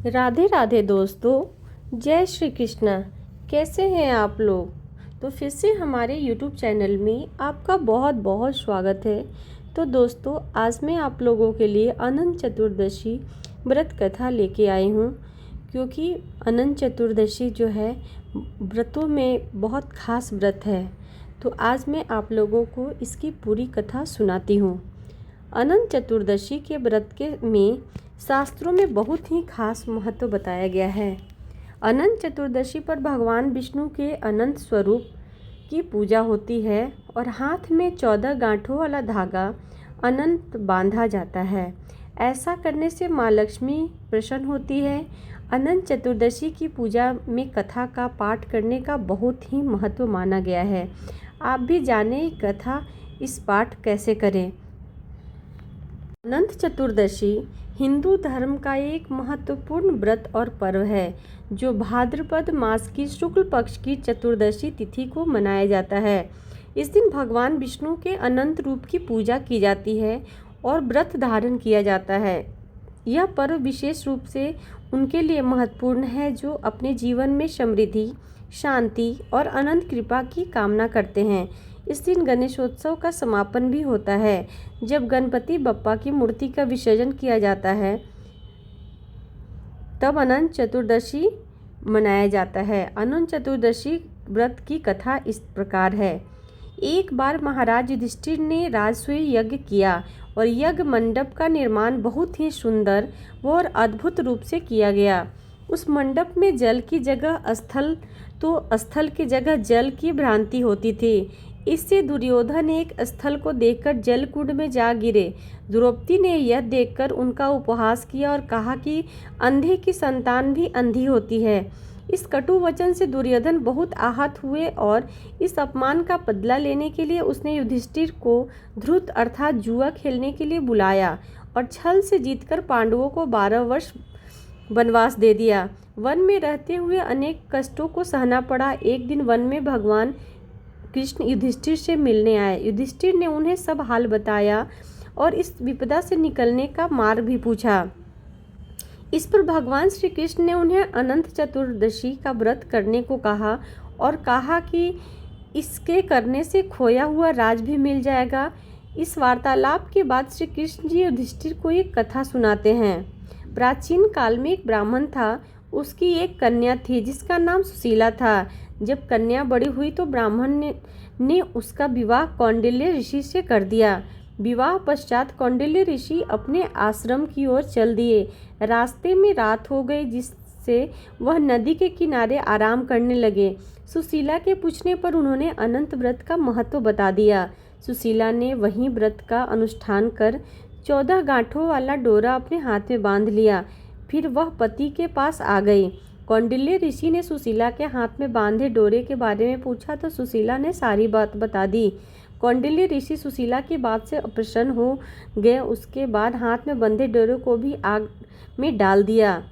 राधे राधे दोस्तों, जय श्री कृष्णा। कैसे हैं आप लोग? तो फिर से हमारे YouTube चैनल में आपका बहुत बहुत स्वागत है। तो दोस्तों, आज मैं आप लोगों के लिए अनंत चतुर्दशी व्रत कथा लेके आई हूँ, क्योंकि अनंत चतुर्दशी जो है व्रतों में बहुत खास व्रत है। तो आज मैं आप लोगों को इसकी पूरी कथा सुनाती हूँ। अनंत चतुर्दशी के व्रत में शास्त्रों में बहुत ही खास महत्व बताया गया है। अनंत चतुर्दशी पर भगवान विष्णु के अनंत स्वरूप की पूजा होती है और हाथ में 14 गांठों वाला धागा अनंत बांधा जाता है। ऐसा करने से माँ लक्ष्मी प्रसन्न होती है। अनंत चतुर्दशी की पूजा में कथा का पाठ करने का बहुत ही महत्व माना गया है। आप भी जाने कथा इस पाठ कैसे करें। अनंत चतुर्दशी हिंदू धर्म का एक महत्वपूर्ण व्रत और पर्व है, जो भाद्रपद मास की शुक्ल पक्ष की चतुर्दशी तिथि को मनाया जाता है। इस दिन भगवान विष्णु के अनंत रूप की पूजा की जाती है और व्रत धारण किया जाता है। यह पर्व विशेष रूप से उनके लिए महत्वपूर्ण है जो अपने जीवन में समृद्धि, शांति और अनंत कृपा की कामना करते हैं। इस दिन गणेशोत्सव का समापन भी होता है, जब गणपति बप्पा की मूर्ति का विसर्जन किया जाता है। तब अनंत चतुर्दशी मनाया जाता है। अनंत चतुर्दशी व्रत की कथा इस प्रकार है। एक बार महाराज युधिष्ठिर ने राजसूय यज्ञ किया और यज्ञ मंडप का निर्माण बहुत ही सुंदर और अद्भुत रूप से किया गया। उस मंडप में जल की जगह स्थल तो स्थल की जगह जल की भ्रांति होती थी। इससे दुर्योधन एक स्थल को देखकर जल कुंड में जा गिरे। द्रौपदी ने यह देखकर उनका उपहास किया और कहा कि अंधे की संतान भी अंधी होती है। इस कटु वचन से दुर्योधन बहुत आहत हुए और इस अपमान का बदला लेने के लिए उसने युधिष्ठिर को ध्रुत अर्थात जुआ खेलने के लिए बुलाया और छल से जीतकर पांडवों को 12 वर्ष वनवास दे दिया। वन में रहते हुए अनेक कष्टों को सहना पड़ा। एक दिन वन में भगवान कृष्ण युधिष्ठिर से मिलने आए। युधिष्ठिर ने उन्हें सब हाल बताया और इस विपदा से निकलने का मार्ग भी पूछा। इस पर भगवान श्री कृष्ण ने उन्हें अनंत चतुर्दशी का व्रत करने को कहा और कहा कि इसके करने से खोया हुआ राज भी मिल जाएगा। इस वार्तालाप के बाद श्री कृष्ण जी युधिष्ठिर को एक कथा सुनाते हैं। प्राचीन काल में एक ब्राह्मण था। उसकी एक कन्या थी जिसका नाम सुशीला था। जब कन्या बड़ी हुई तो ब्राह्मण ने उसका विवाह कौंडिल्य ऋषि से कर दिया। विवाह पश्चात कौंडिल्य ऋषि अपने आश्रम की ओर चल दिए। रास्ते में रात हो गई, जिससे वह नदी के किनारे आराम करने लगे। सुशीला के पूछने पर उन्होंने अनंत व्रत का महत्व बता दिया। सुशीला ने वहीं व्रत का अनुष्ठान कर 14 गांठों वाला डोरा अपने हाथ में बांध लिया। फिर वह पति के पास आ गई। कौंडिल्य ऋषि ने सुशीला के हाथ में बांधे डोरे के बारे में पूछा तो सुशीला ने सारी बात बता दी। कौंडिल्य ऋषि सुशीला की बात से प्रसन्न हो गए। उसके बाद हाथ में बंधे डोरे को भी आग में डाल दिया।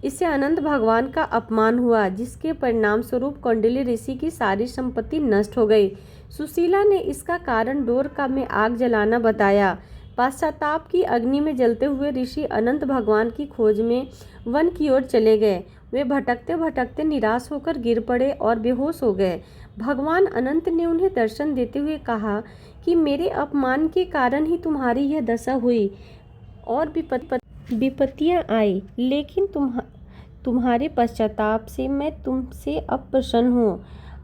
इससे अनंत भगवान का अपमान हुआ, जिसके परिणाम स्वरूप कौंडिल्य ऋषि की सारी संपत्ति नष्ट हो गई। सुशीला ने इसका कारण डोर का में आग जलाना बताया। पश्चाताप की अग्नि में जलते हुए ऋषि अनंत भगवान की खोज में वन की ओर चले गए। वे भटकते भटकते निराश होकर गिर पड़े और बेहोश हो गए। भगवान अनंत ने उन्हें दर्शन देते हुए कहा कि मेरे अपमान के कारण ही तुम्हारी यह दशा हुई और विपत्तियां आई, लेकिन तुम्हारे पश्चाताप से मैं तुमसे अब प्रसन्न हूँ।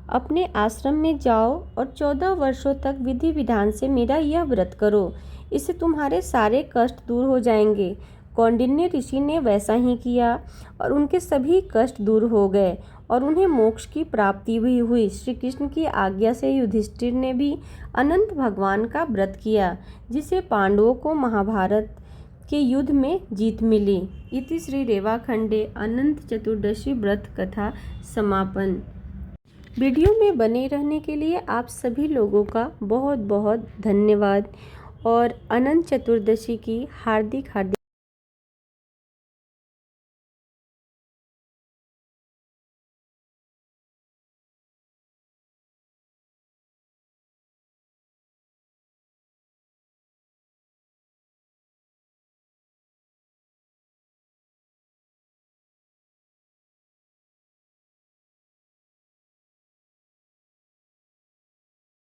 अपने आश्रम में जाओ और 14 वर्षों तक विधि विधान से मेरा यह व्रत करो। इससे तुम्हारे सारे कष्ट दूर हो जाएंगे। कौंडिन्य ऋषि ने वैसा ही किया और उनके सभी कष्ट दूर हो गए और उन्हें मोक्ष की प्राप्ति भी हुई। श्री कृष्ण की आज्ञा से युधिष्ठिर ने भी अनंत भगवान का व्रत किया, जिसे पांडवों को महाभारत के युद्ध में जीत मिली। इति श्री रेवाखंडे अनंत चतुर्दशी व्रत कथा समापन। वीडियो में बने रहने के लिए आप सभी लोगों का बहुत बहुत धन्यवाद और अनंत चतुर्दशी की हार्दिक